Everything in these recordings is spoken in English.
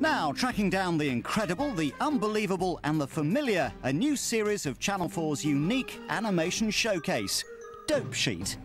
Now, tracking down the incredible, the unbelievable and the familiar, a new series of Channel 4's unique animation showcase, Dope Sheet.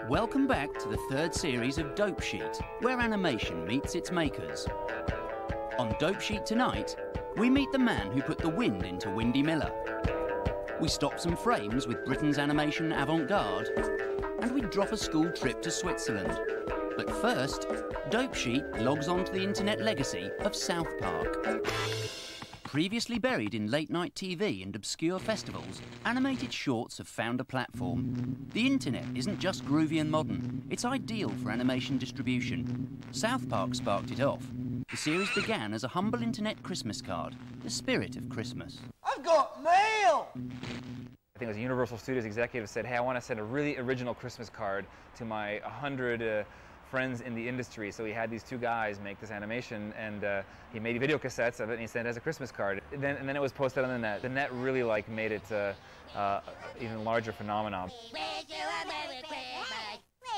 Welcome back to the third series of Dope Sheet, where animation meets its makers. On Dope Sheet tonight, we meet the man who put the wind into Windy Miller. We stop some frames with Britain's animation avant-garde, and we drop a school trip to Switzerland. But first, Dope Sheet logs on to the internet legacy of South Park. Previously buried in late-night TV and obscure festivals, animated shorts have found a platform. The internet isn't just groovy and modern, it's ideal for animation distribution. South Park sparked it off. The series began as a humble internet Christmas card, the spirit of Christmas. I've got mail! I think it was Universal Studios executive said, hey, I want to send a really original Christmas card to my 100 friends in the industry. So he had these two guys make this animation, and he made video cassettes of it and he sent it as a Christmas card. And then it was posted on the net. The net really made it even larger phenomenon. Wait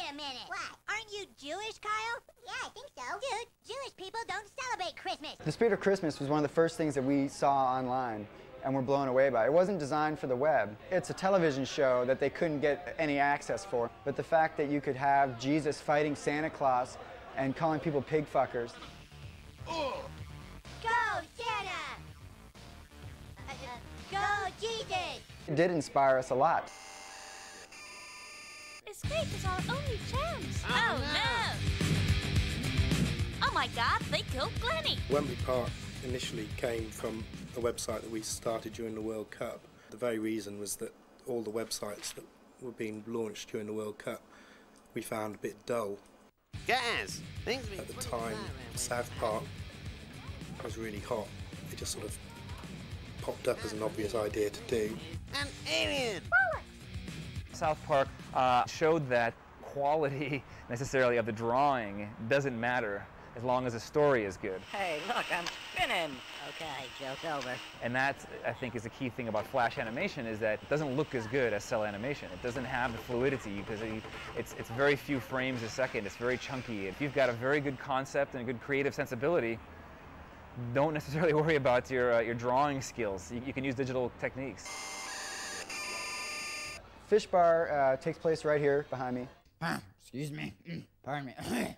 a minute. What? Aren't you Jewish, Kyle? Yeah, I think so. Dude, Jewish people don't celebrate Christmas. The Spirit of Christmas was one of the first things that we saw online and were blown away by. It wasn't designed for the web. It's a television show that they couldn't get any access for. But the fact that you could have Jesus fighting Santa Claus and calling people pig fuckers. Go, Santa! Go, Jesus! It did inspire us a lot. Escape is our only chance. Oh no! Oh my God, they killed Glenny. Wembley Park initially came from a website that we started during the World Cup. The very reason was that all the websites that were being launched during the World Cup we found a bit dull. Guys, at the time, South Park was really hot. It just sort of popped up as an obvious idea to do. An alien! South Park showed that quality necessarily of the drawing doesn't matter as long as the story is good. Hey, look, I'm spinning. Okay, joke over. And that, I think, is the key thing about Flash animation, is that it doesn't look as good as cell animation. It doesn't have the fluidity because it's very few frames a second. It's very chunky. If you've got a very good concept and a good creative sensibility, don't necessarily worry about your drawing skills. You can use digital techniques. Fish Bar takes place right here behind me. Excuse me. Pardon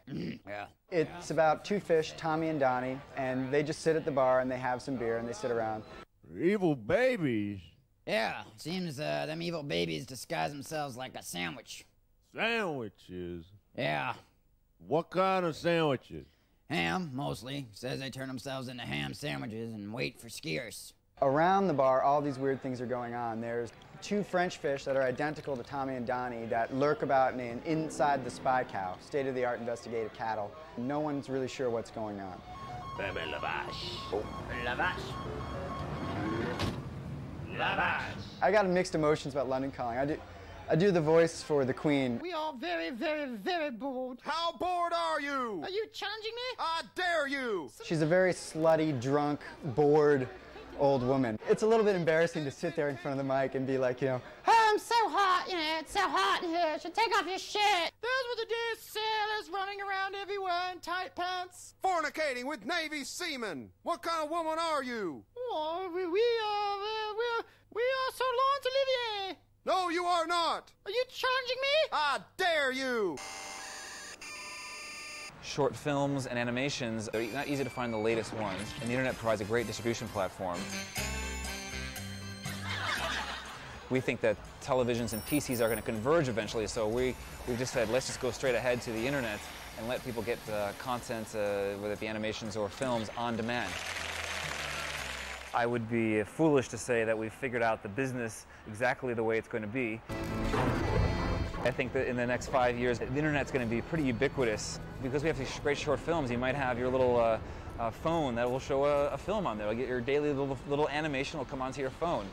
me. Yeah. It's about two fish, Tommy and Donnie, and they just sit at the bar and they have some beer and they sit around. Evil babies? Yeah, seems them evil babies disguise themselves like a sandwich. Sandwiches? Yeah. What kind of sandwiches? Ham, mostly. Says they turn themselves into ham sandwiches and wait for skiers. Around the bar, all these weird things are going on. There's two French fish that are identical to Tommy and Donnie that lurk about inside the Spy Cow, state-of-the-art investigative cattle. No one's really sure what's going on. I got mixed emotions about London Calling. I do the voice for the Queen. We are very, very, very bored. How bored are you? Are you challenging me? I dare you! She's a very slutty, drunk, bored old woman. It's a little bit embarrassing to sit there in front of the mic and be like, you know, oh, I'm so hot, it's so hot in here. You should take off your shit. Those were the days sailors running around everywhere in tight pants. Fornicating with Navy seamen. What kind of woman are you? Oh, we are so Laurence Olivier. No, you are not. Are you challenging me? I dare you. Short films and animations, they're not easy to find the latest ones, and the internet provides a great distribution platform. We think that televisions and PCs are going to converge eventually, so we've just said, let's just go straight ahead to the internet and let people get content, whether it be animations or films, on demand. I would be foolish to say that we've figured out the business exactly the way it's going to be. I think that in the next 5 years, the internet's going to be pretty ubiquitous. Because we have these great short films, you might have your little phone that will show a film on there. You'll get your daily little animation will come onto your phone.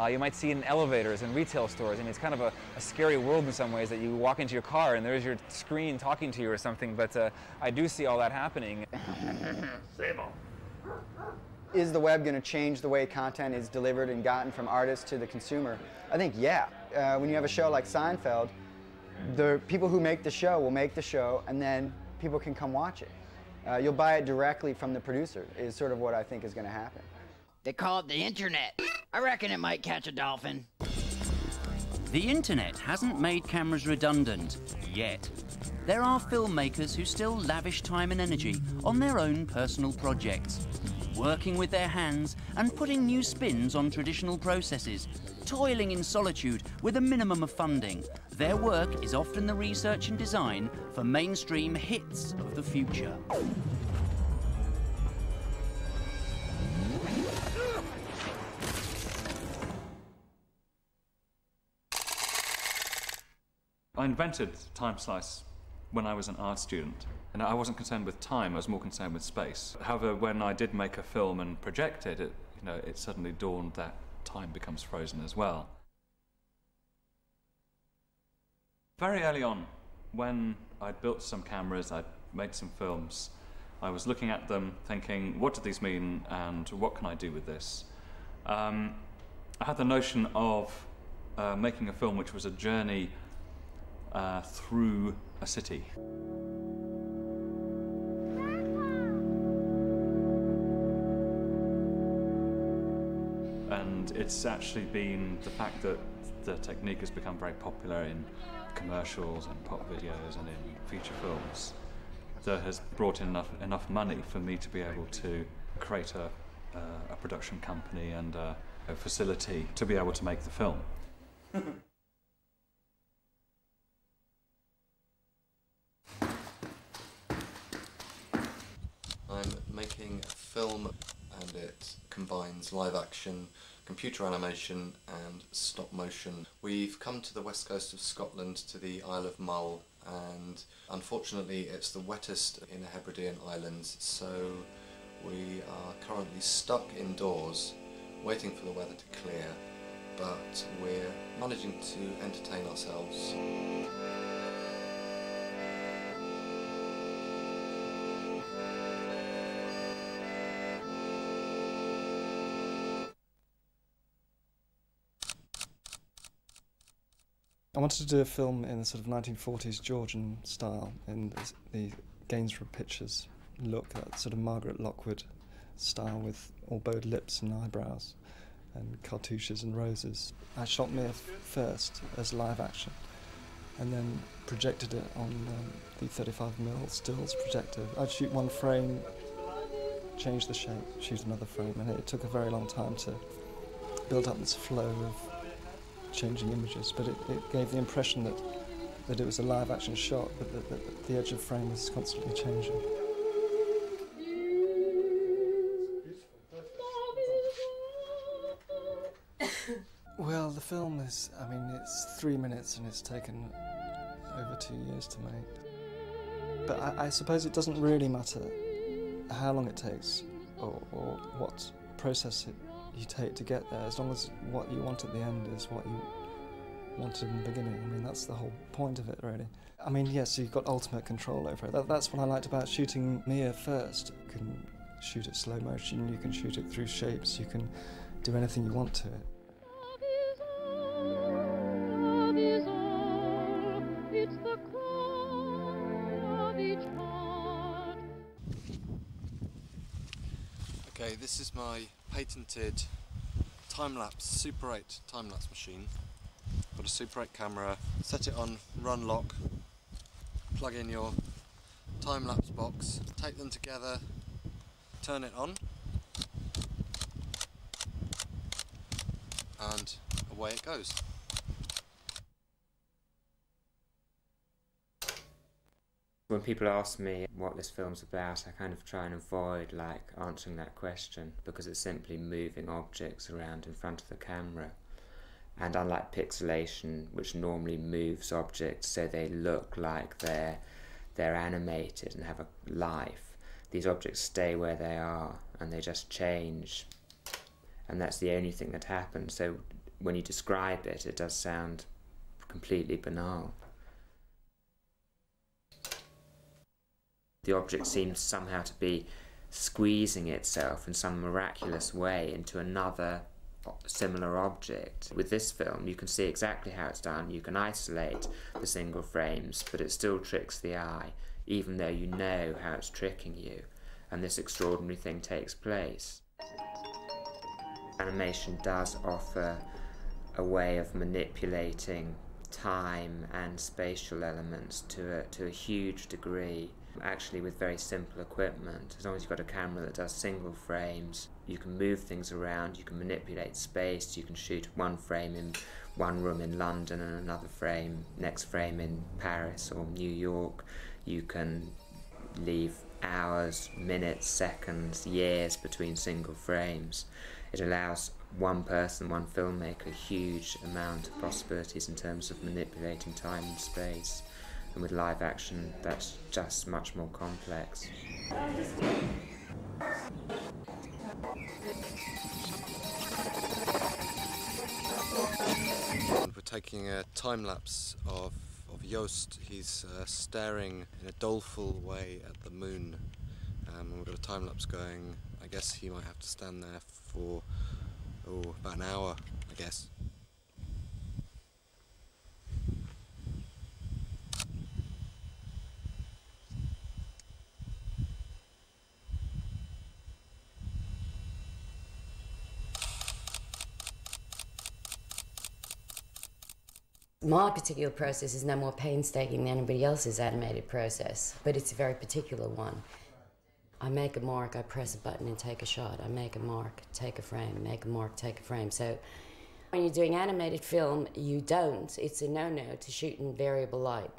You might see it in elevators and retail stores. I mean, it's kind of a scary world in some ways that you walk into your car and there's your screen talking to you or something, but I do see all that happening. Is the web going to change the way content is delivered and gotten from artists to the consumer? I think, yeah. When you have a show like Seinfeld, the people who make the show will make the show, and then people can come watch it. You'll buy it directly from the producer, is sort of what I think is going to happen. They call it the internet. I reckon it might catch a dolphin. The internet hasn't made cameras redundant, yet. There are filmmakers who still lavish time and energy on their own personal projects, working with their hands and putting new spins on traditional processes, toiling in solitude with a minimum of funding. Their work is often the research and design for mainstream hits of the future. I invented Time Slice when I was an art student, and I wasn't concerned with time, I was more concerned with space. However, when I did make a film and project it, it suddenly dawned that time becomes frozen as well. Very early on, when I'd built some cameras, I'd made some films, I was looking at them thinking, what do these mean and what can I do with this? I had the notion of making a film which was a journey through a city. And it's actually been the fact that the technique has become very popular in commercials and pop videos and in feature films that has brought in enough money for me to be able to create a production company and a facility to be able to make the film. I'm making a film and it combines live action, computer animation and stop motion. We've come to the west coast of Scotland to the Isle of Mull, and unfortunately it's the wettest in the Hebridean Islands, so we are currently stuck indoors waiting for the weather to clear, but we're managing to entertain ourselves. I wanted to do a film in the sort of 1940s Georgian style, in the Gainsborough Pictures look, that sort of Margaret Lockwood style with all bowed lips and eyebrows and cartouches and roses. I shot Mia first as live action and then projected it on the 35mm stills projector. I'd shoot one frame, change the shape, shoot another frame, and it took a very long time to build up this flow of changing images, but it gave the impression that it was a live action shot, but that the edge of frame was constantly changing. Well, the film is, I mean, it's 3 minutes and it's taken over 2 years to make. But I suppose it doesn't really matter how long it takes or what process you take to get there, as long as what you want at the end is what you wanted in the beginning. I mean, that's the whole point of it, really. I mean, yes, you've got ultimate control over it. That's what I liked about shooting Mia first. You can shoot it slow motion, you can shoot it through shapes, you can do anything you want to it. Okay, this is my patented time-lapse, Super 8 time-lapse machine. Got a Super 8 camera, set it on run lock, plug in your time-lapse box, take them together, turn it on, and away it goes. When people ask me what this film's about, I kind of try and avoid answering that question, because it's simply moving objects around in front of the camera. And unlike pixelation, which normally moves objects so they look like they're animated and have a life, these objects stay where they are and they just change. And that's the only thing that happens. So when you describe it, it does sound completely banal. The object seems somehow to be squeezing itself in some miraculous way into another similar object. With this film, you can see exactly how it's done. You can isolate the single frames, but it still tricks the eye, even though you know how it's tricking you, and this extraordinary thing takes place. Animation does offer a way of manipulating time and spatial elements to a huge degree, actually with very simple equipment. As long as you've got a camera that does single frames, you can move things around, you can manipulate space, you can shoot one frame in one room in London and another frame, next frame in Paris or New York. You can leave hours, minutes, seconds, years between single frames. It allows one person, one filmmaker, a huge amount of possibilities in terms of manipulating time and space. And with live action, that's just much more complex. We're taking a time-lapse of Joost. He's staring in a doleful way at the moon. And we've got a time-lapse going. I guess he might have to stand there for about an hour, I guess. My particular process is no more painstaking than anybody else's animated process, but it's a very particular one. I make a mark, I press a button and take a shot. I make a mark, take a frame, make a mark, take a frame. So when you're doing animated film, you don't. It's a no-no to shoot in variable light,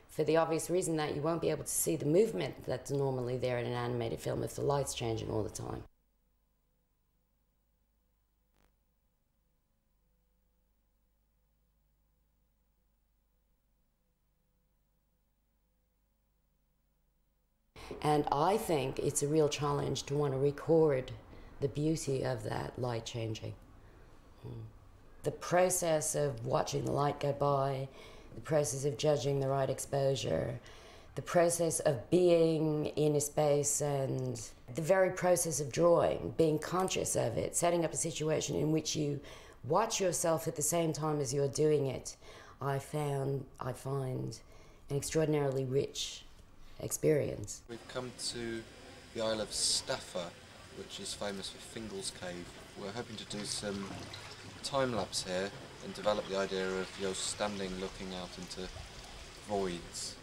for the obvious reason that you won't be able to see the movement that's normally there in an animated film if the light's changing all the time. And I think it's a real challenge to want to record the beauty of that light changing. The process of watching the light go by, the process of judging the right exposure, the process of being in a space, and the very process of drawing, being conscious of it, setting up a situation in which you watch yourself at the same time as you're doing it, I find an extraordinarily rich experience. We've come to the Isle of Staffa, which is famous for Fingal's Cave. We're hoping to do some time-lapse here and develop the idea of Joost standing looking out into voids.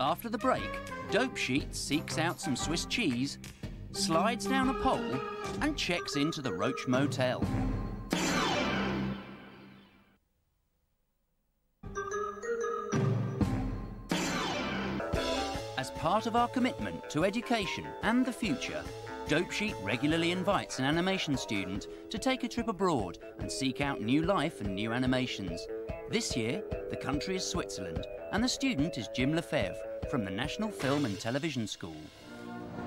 After the break, Dope Sheet seeks out some Swiss cheese, slides down a pole and checks into the Roach Motel. As part of our commitment to education and the future, Dope Sheet regularly invites an animation student to take a trip abroad and seek out new life and new animations. This year, the country is Switzerland, and the student is Jim Lefebvre from the National Film and Television School.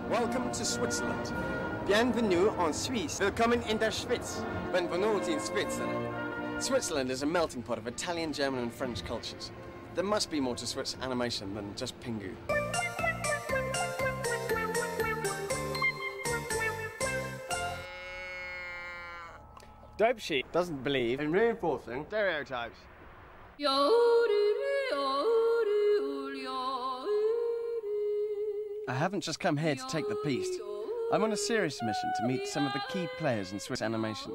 Welcome to Switzerland. Bienvenue en Suisse. Willkommen in der Schweiz. Benvenuti in Switzerland. Switzerland is a melting pot of Italian, German and French cultures. There must be more to Swiss animation than just Pingu. Dope Sheet doesn't believe in reinforcing stereotypes. I haven't just come here to take the piece. I'm on a serious mission to meet some of the key players in Swiss animation.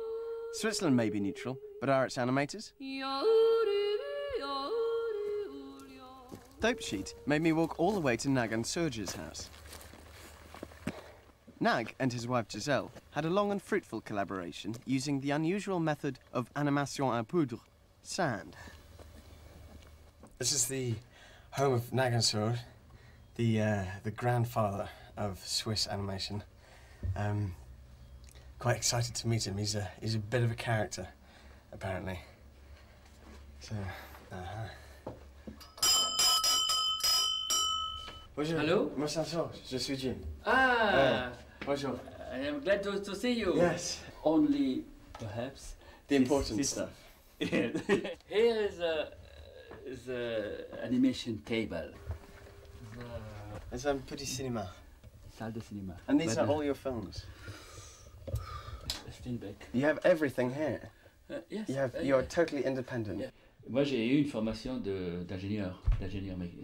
Switzerland may be neutral, but are its animators? Dope Sheet made me walk all the way to Nag and Surge's house. Nag and his wife Giselle had a long and fruitful collaboration using the unusual method of animation à poudre, sand. This is the home of Nag and Surge, the grandfather of Swiss animation. Quite excited to meet him. He's a bit of a character, apparently. So, Bonjour. Hello? Moi, c'est Georges. Je suis Jim. Ah! Bonjour. I am glad to see you. Yes. Only, perhaps, The important stuff. Here is the animation table. It's a petit cinéma. Salle de cinéma. And these are all your films? Steinbeck. You have everything here? Yes. You are totally independent? Yeah. Moi, j'ai eu une formation d'ingénieur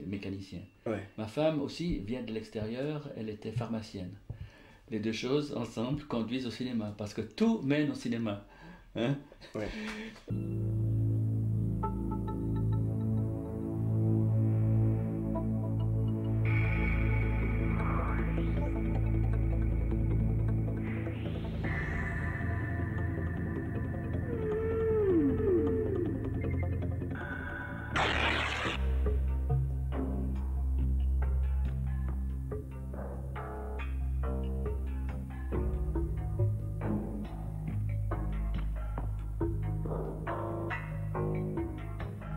mécanicien. Ouais. Ma femme aussi vient de l'extérieur, elle était pharmacienne. Les deux choses ensemble conduisent au cinéma, parce que tout mène au cinéma. Hein? Ouais.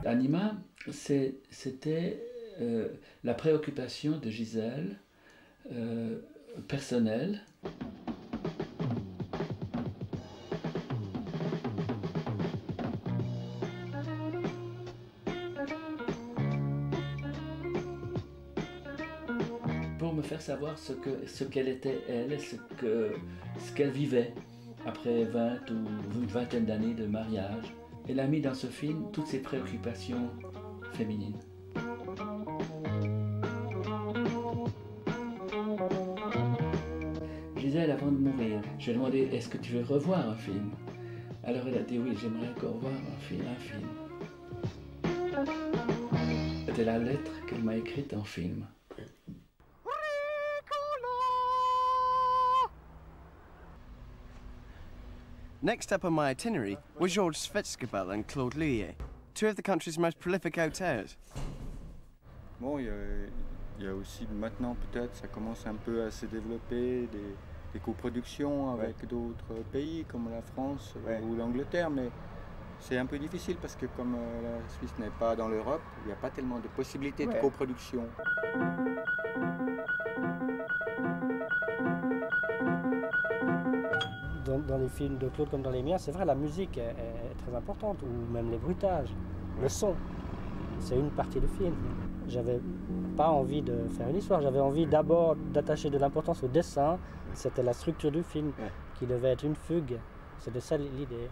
L'anima, c'était la préoccupation de Gisèle, personnelle. Pour me faire savoir ce qu'elle était, elle, ce qu'elle vivait après 20 ou une vingtaine d'années de mariage. Elle a mis dans ce film toutes ses préoccupations féminines. Gisèle, avant de mourir, je lui ai demandé « Est-ce que tu veux revoir un film ?» Alors elle a dit « Oui, j'aimerais encore voir un film. » C'était la lettre qu'elle m'a écrite en film. Next up on my itinerary were Georges Schwitzgebel and Claude Lhuillier, two of the country's most prolific auteurs. Bon, il y a aussi maintenant peut-être ça commence un peu à se développer des coproductions avec d'autres pays comme la France ou l'Angleterre, mais c'est un peu difficile parce que comme la Suisse n'est pas dans l'Europe, il n'y a pas tellement de possibilités de coproduction. Dans les films de Claude comme dans les miens, c'est vrai, la musique est très importante, ou même les bruitages, le son. C'est une partie du film. J'avais pas envie de faire une histoire, j'avais envie d'abord d'attacher de l'importance au dessin. C'était la structure du film qui devait être une fugue. C'était ça l'idée.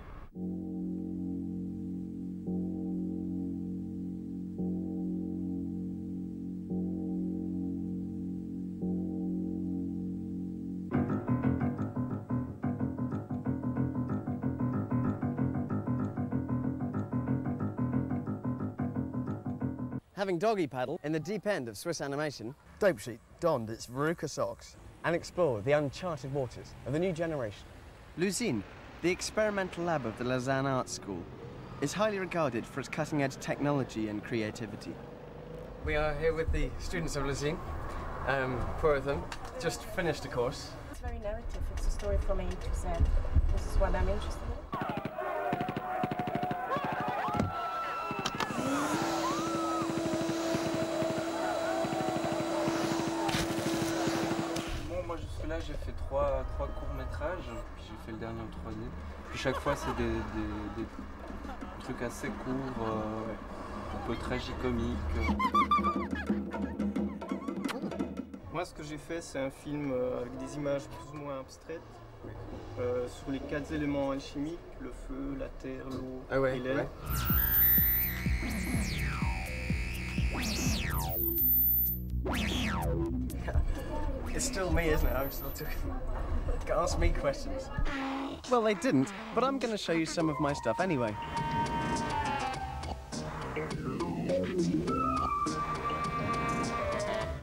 Having doggy paddled in the deep end of Swiss animation, Dope Sheet donned its Veruca socks and explored the uncharted waters of the new generation. L'Usine, the experimental lab of the Lausanne Art School, is highly regarded for its cutting-edge technology and creativity. We are here with the students of L'Usine, 4 of them, just finished a course. It's very narrative, it's a story from A to Z. This is what I'm interested in. Là, j'ai fait trois courts-métrages, puis j'ai fait le dernier en 3D. Puis chaque fois, c'est des trucs assez courts, un peu tragicomiques. Moi, ce que j'ai fait, c'est un film avec des images plus ou moins abstraites sur les 4 éléments alchimiques, le feu, la terre, l'eau et l'air. It's still me, isn't it? I'm still Can't ask me questions. Well, they didn't, but I'm going to show you some of my stuff anyway.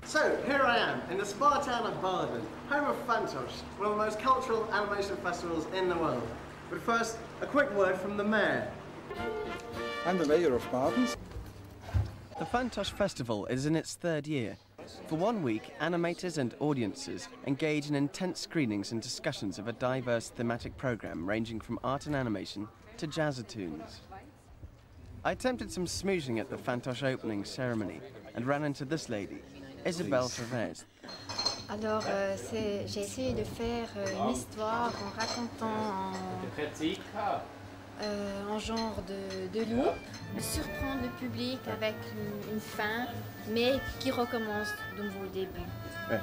So, here I am, in the spa town of Baden, home of Fantoche, one of the most cultural animation festivals in the world. But first, a quick word from the mayor. I'm the mayor of Baden. The Fantoche Festival is in its 3rd year, For 1 week, animators and audiences engage in intense screenings and discussions of a diverse thematic programme ranging from art and animation to jazzatunes. I attempted some smoozing at the Fantoche opening ceremony and ran into this lady, Isabelle Travers. Alors, j'ai essayé de faire une histoire en racontant en genre de loop, de surprendre le public avec une fin, mais qui recommence de nouveau au début. Ouais.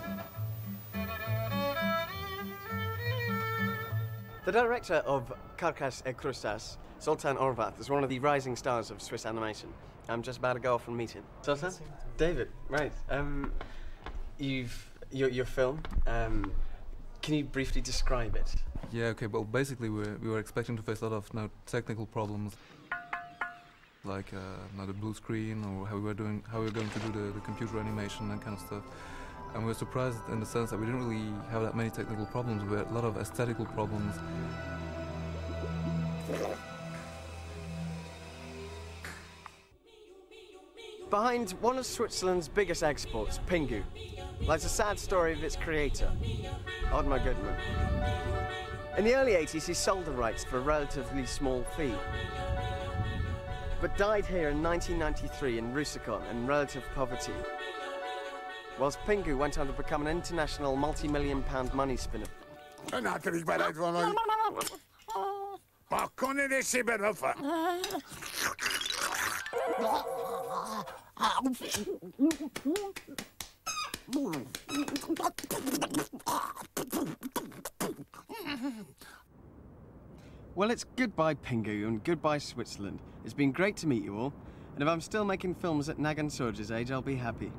The director of Carcass et Crustas, Zoltán Horváth, is one of the rising stars of Swiss animation. I'm just about to go off and meet him. Zoltán? David, right. Your film, can you briefly describe it? Yeah, okay, well, basically we were expecting to face a lot of technical problems, like the blue screen, or how we were going to do the computer animation and kind of stuff. And we were surprised in the sense that we didn't really have that many technical problems. We had a lot of aesthetical problems. Behind one of Switzerland's biggest exports, Pingu, lies a sad story of its creator, Ottmar Goodman. In the early 80s, he sold the rights for a relatively small fee, but died here in 1993 in Rusicon in relative poverty, whilst Pingu went on to become an international multi-million-pound money spinner. Well, it's goodbye Pingu and goodbye Switzerland. It's been great to meet you all, and if I'm still making films at Nagan Surge's age, I'll be happy.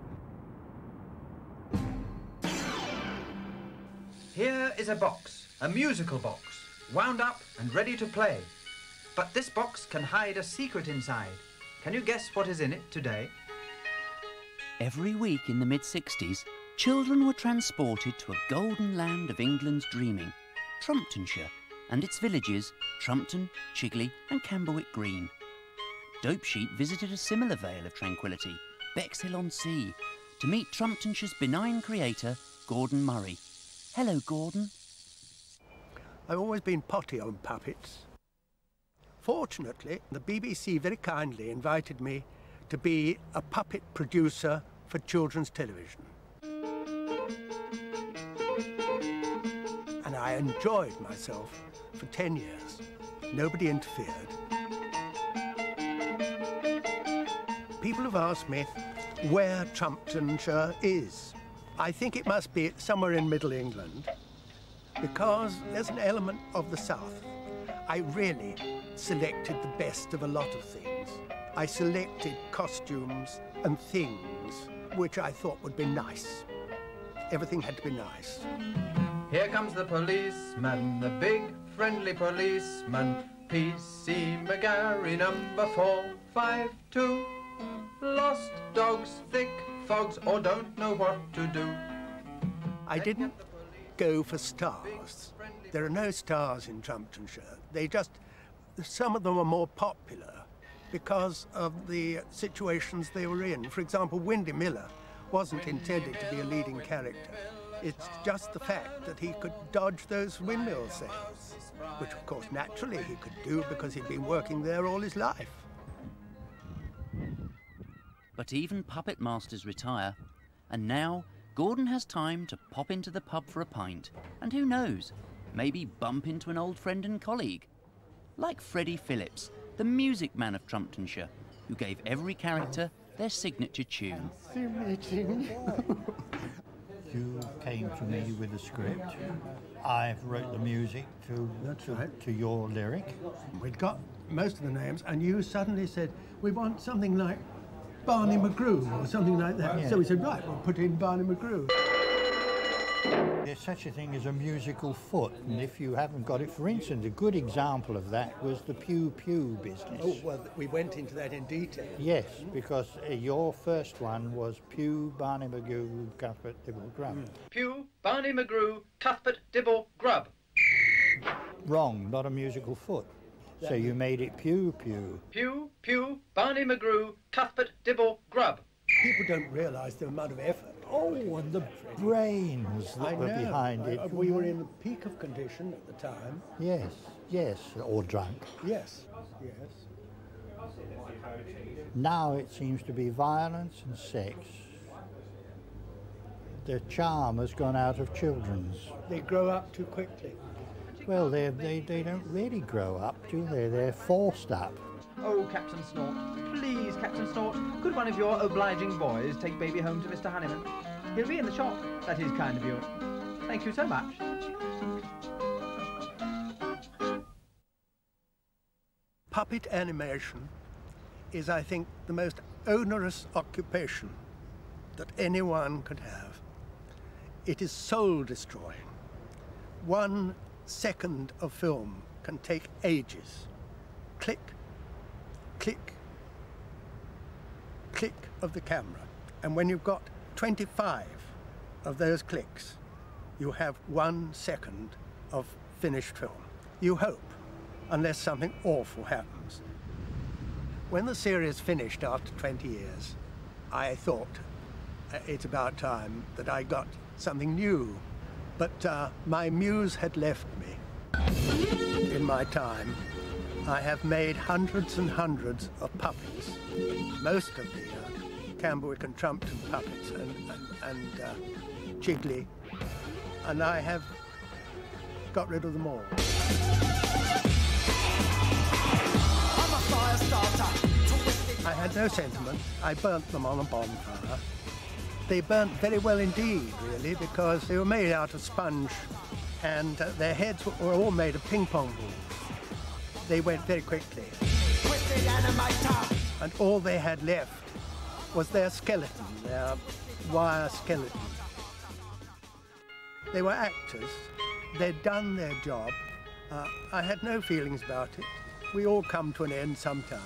Here is a box, a musical box, wound up and ready to play. But this box can hide a secret inside. Can you guess what is in it today? Every week in the mid-60s, children were transported to a golden land of England's dreaming, Trumptonshire, and its villages, Trumpton, Chigley and Camberwick Green. Dope Sheet visited a similar vale of tranquility, Bexhill-on-Sea, to meet Trumptonshire's benign creator, Gordon Murray. Hello, Gordon. I've always been potty on puppets. Fortunately, the BBC very kindly invited me to be a puppet producer for children's television. And I enjoyed myself for 10 years. Nobody interfered. People have asked me where Trumptonshire is. I think it must be somewhere in Middle England, because there's an element of the South. I really selected the best of a lot of things. I selected costumes and things which I thought would be nice. Everything had to be nice. Here comes the policeman, the big friendly policeman, P.C. McGarry, number 452. Lost dogs, thick fogs, or don't know what to do. I didn't go for stars. There are no stars in Trumptonshire. Some of them are more popular because of the situations they were in. For example, Windy Miller wasn't intended to be a leading character. It's just the fact that he could dodge those windmill sails, which of course naturally he could do because he'd been working there all his life. But even puppet masters retire, and now Gordon has time to pop into the pub for a pint, and who knows, maybe bump into an old friend and colleague. Like Freddie Phillips, the music man of Trumptonshire, who gave every character their signature tune. You came to me with a script. I wrote the music to your lyric. We'd got most of the names, and you suddenly said, we want something like Barney McGrew or something like that. Yeah. So we said, right, we'll put in Barney McGrew. There's such a thing as a musical foot, and if you haven't got it, for instance, a good example of that was the Pew Pew business. Oh, well, we went into that in detail. Yes, because your first one was Pew, Barney McGrew, Cuthbert, Dibble, Grub. Pew, Barney McGrew, Cuthbert, Dibble, Grub. Wrong, not a musical foot. So you made it Pew Pew. Pew, Pew, Barney McGrew, Cuthbert, Dibble, Grub. People don't realise the amount of effort Oh, and the brains that were behind it. We were in the peak of condition at the time. Yes, yes, or drunk. Yes, yes. Now it seems to be violence and sex. The charm has gone out of children's. They grow up too quickly. Well, they don't really grow up, do they? They're forced up. Oh, Captain Snort, please, Captain Snort, could one of your obliging boys take baby home to Mr. Honeyman? He'll be in the shop. That is kind of you. Thank you so much. Puppet animation is, I think, the most onerous occupation that anyone could have. It is soul-destroying. 1 second of film can take ages. Click, click, click of the camera. And when you've got 25 of those clicks, you have 1 second of finished film. You hope, unless something awful happens. When the series finished after 20 years, I thought it's about time that I got something new. But my muse had left me. In my time, I have made hundreds and hundreds of puppets. Most of the Camberwick and Trumpton puppets and Chigley. And I have got rid of them all. I had no sentiment. I burnt them on a bonfire. They burnt very well indeed, really, because they were made out of sponge and their heads were all made of ping-pong balls. They went very quickly. And all they had left was their skeleton, their wire skeleton. They were actors. They'd done their job. I had no feelings about it. We all come to an end sometime.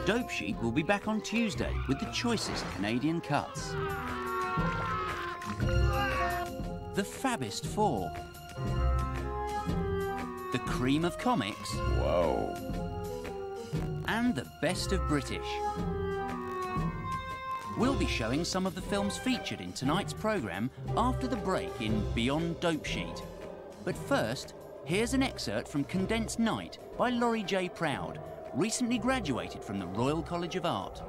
Dope Sheet will be back on Tuesday with the choicest Canadian cuts. The Fabbest 4. The cream of comics. Whoa. And the best of British. We'll be showing some of the films featured in tonight's programme after the break in Beyond Dope Sheet. But first, here's an excerpt from Condensed Night by Laurie J. Proud, recently graduated from the Royal College of Art.